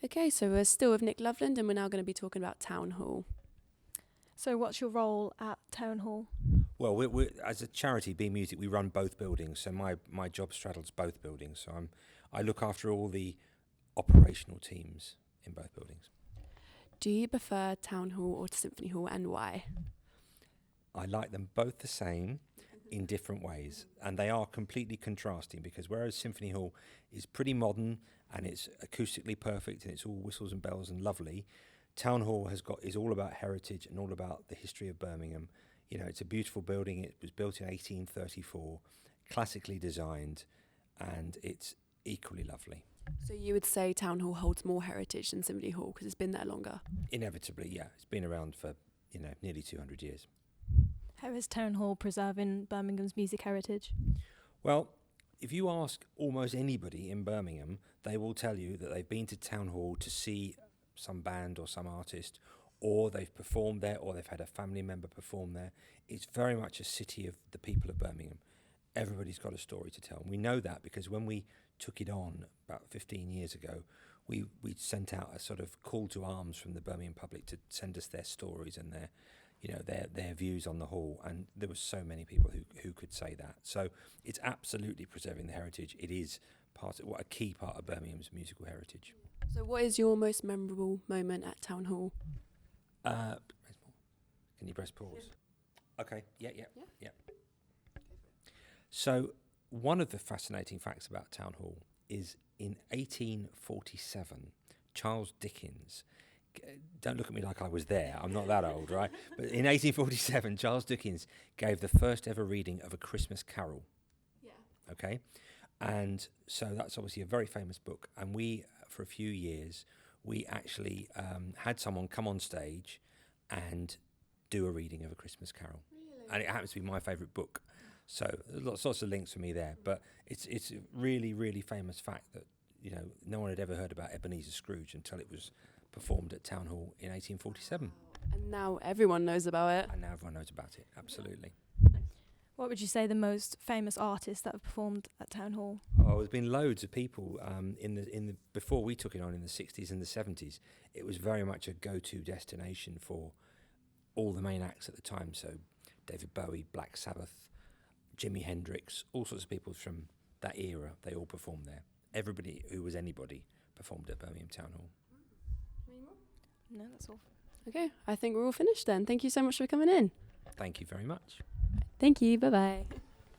Okay, so we're still with Nick Loveland and we're now going to be talking about Town Hall. So what's your role at Town Hall? Well, as a charity, Be Music, we run both buildings. So my job straddles both buildings. So I look after all the operational teams in both buildings. Do you prefer Town Hall or Symphony Hall and why? I like them both the same in different ways, and they are completely contrasting, because whereas Symphony Hall is pretty modern and it's acoustically perfect and it's all whistles and bells and lovely, Town Hall is all about heritage and all about the history of Birmingham. You know, it's a beautiful building. It was built in 1834, classically designed, and it's equally lovely. So you would say Town Hall holds more heritage than Symphony Hall because it's been there longer? Inevitably, yeah. It's been around for, nearly 200 years. How is Town Hall preserving Birmingham's music heritage? Well, if you ask almost anybody in Birmingham, they will tell you that they've been to Town Hall to see some band or some artist, or they've performed there, or they've had a family member perform there. It's very much a city of the people of Birmingham. Everybody's got a story to tell. And we know that because when we took it on about 15 years ago, we sent out a sort of call to arms from the Birmingham public to send us their stories and their views on the hall, and there were so many people who could say that. So it's absolutely preserving the heritage. It is a key part of Birmingham's musical heritage. So what is your most memorable moment at Town Hall? Can you press pause? Okay, yeah. So one of the fascinating facts about Town Hall is in 1847, Charles Dickens, don't look at me like I was there, I'm not that old, right? But in 1847, Charles Dickens gave the first ever reading of A Christmas Carol. Yeah. Okay? And so that's obviously a very famous book. And we, for a few years, we actually had someone come on stage and do a reading of A Christmas Carol. Really? And it happens to be my favourite book. So there's lots of links for me there. But it's a really, really famous fact that, no one had ever heard about Ebenezer Scrooge until it was performed at Town Hall in 1847. And now everyone knows about it. And now everyone knows about it, absolutely. What would you say the most famous artists that have performed at Town Hall? Oh, there's been loads of people in the before we took it on in the 60s and the 70s. It was very much a go-to destination for all the main acts at the time. So David Bowie, Black Sabbath, Jimi Hendrix, all sorts of people from that era, they all performed there. Everybody who was anybody performed at Birmingham Town Hall. No, that's all. Okay, I think we're all finished then. Thank you so much for coming in. Thank you very much. Thank you. Bye-bye.